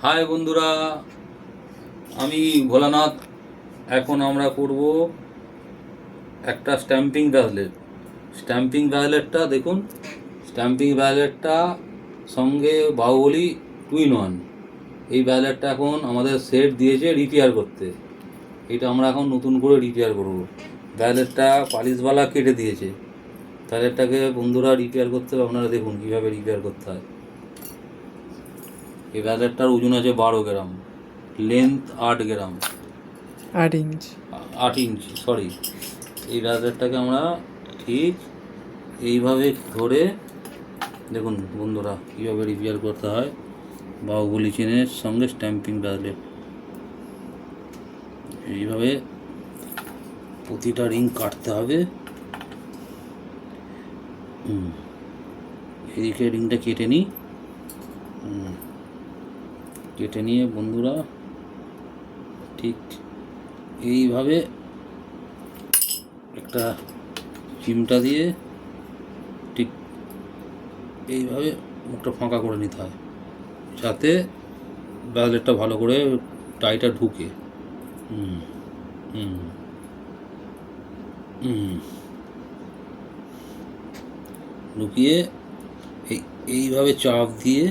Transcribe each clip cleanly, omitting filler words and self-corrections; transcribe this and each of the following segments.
High বন্ধুরা, আমি ভোলানাথ। এখন আমরা করব একটা স্ট্যাম্পিং ব্রাসলেটটা দেখুন। স্ট্যাম্পিং ব্রাসলেটটা সঙ্গে বাহুবলী 2-in-1 এই ব্রাসলেটটা এখন আমাদের সেট দিয়েছে রিপেয়ার করতে। এটা আমরা এখন নতুন করে রিপেয়ার করব। ব্রাসলেটটা পালিশওয়ালা কেটে দিয়েছে। ব্রাসলেটটাকে বন্ধুরা রিপেয়ার করতে হবে। আপনারা দেখুন কীভাবে রিপেয়ার করতে হয়। এই ব্রাসলেটটার ওজন আছে 12 গ্রাম, লেন্থ 8 গ্রাম, 8 ইঞ্চি সরি। এই ব্রাসলেটটাকে আমরা ঠিক এইভাবে ধরে দেখুন বন্ধুরা কীভাবে রিপেয়ার করতে হয়। বাহুবলী চেনের সঙ্গে স্ট্যাম্পিং ব্রাসলেট এইভাবে প্রতিটা রিং কাটতে হবে। এদিকে রিংটা কেটে নিই। কেটে নিয়ে বন্ধুরা ঠিক এইভাবে একটা চিমটা দিয়ে ঠিক এইভাবে মুখটা ফাঁকা করে নিতে হয়, যাতে ব্রাসলেটটা ভালো করে টাইটা ঢুকে। ঢুকিয়ে এইভাবে চাপ দিয়ে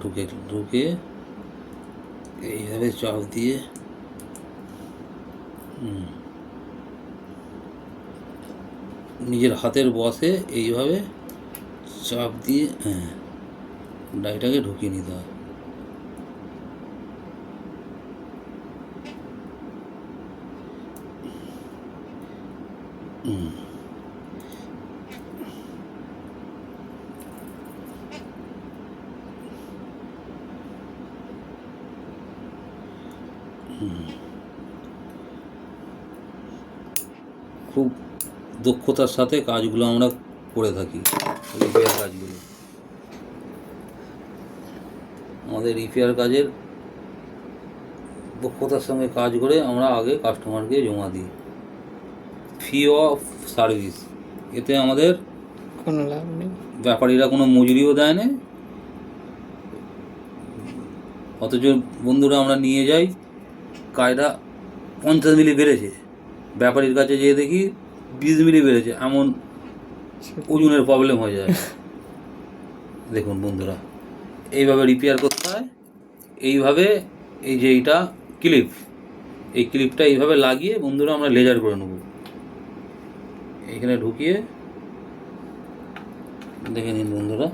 ঢুকে এইভাবে চাপ দিয়ে নিজের হাতের বসে এইভাবে চাপ দিয়ে ডাইটাকে ঢুকিয়ে নিতে হয়। খুব দক্ষতার সাথে কাজগুলো আমরা করে থাকি। রিপেয়ার কাজগুলো আমাদের রিপেয়ার কাজের দক্ষতার সঙ্গে কাজ করে আমরা আগে কাস্টমারকে জমা দিই ফ্রি অফ সার্ভিস। এতে আমাদের কোনো লাভ নেই, ব্যাপারীরা কোনো মজুরিও দেয় না। অথচ বন্ধুরা আমরা নিয়ে যাই, কাজটা 50 মিলি বেড়েছে, ব্যাপারীর কাছে যেয়ে দেখি 20 মিলি বেড়েছে, এমন ওজনের প্রবলেম হয়ে যায়। দেখুন বন্ধুরা এইভাবে রিপেয়ার করতে হয়। এইভাবে এই যে এইটা ক্লিপ, এই ক্লিপটা এইভাবে লাগিয়ে বন্ধুরা আমরা লেজার করে নেব। এইখানে ঢুকিয়ে দেখে নিন বন্ধুরা,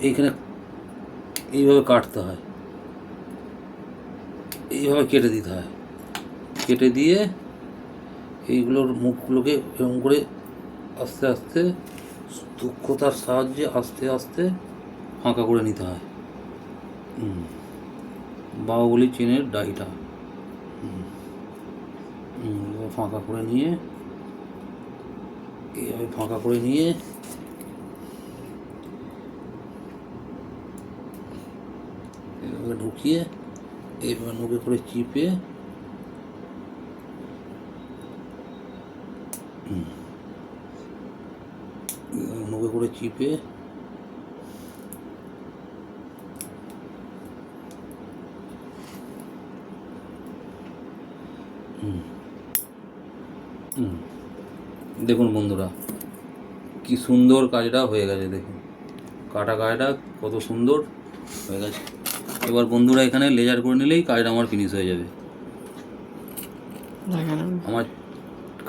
এইখানে এইভাবে কাটতে হয়, এইভাবে কেটে দিতে হয়। কেটে দিয়ে এইগুলোর মুখগুলোকে এরকম করে আস্তে আস্তে দক্ষতার সাহায্যে আস্তে আস্তে ফাঁকা করে নিতে হয়। বাহুবলী চেনের ডাইটা ফাঁকা করে নিয়ে এইভাবে ফাঁকা করে নিয়ে এইভাবে ঢুকিয়ে এইভাবে মুখে করে চিপে মুখে করে চিপে দেখুন বন্ধুরা কি সুন্দর কাজটা হয়ে গেছে। দেখুন কাজটা কত সুন্দর হয়ে গেছে। এবার বন্ধুরা এখানে লেজার করে নিলেই কাজটা আমার ফিনিশ হয়ে যাবে। আমার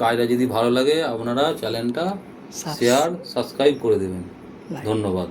কাজটা যদি ভালো লাগে আপনারা চ্যানেলটা শেয়ার সাবস্ক্রাইব করে দেবেন। ধন্যবাদ।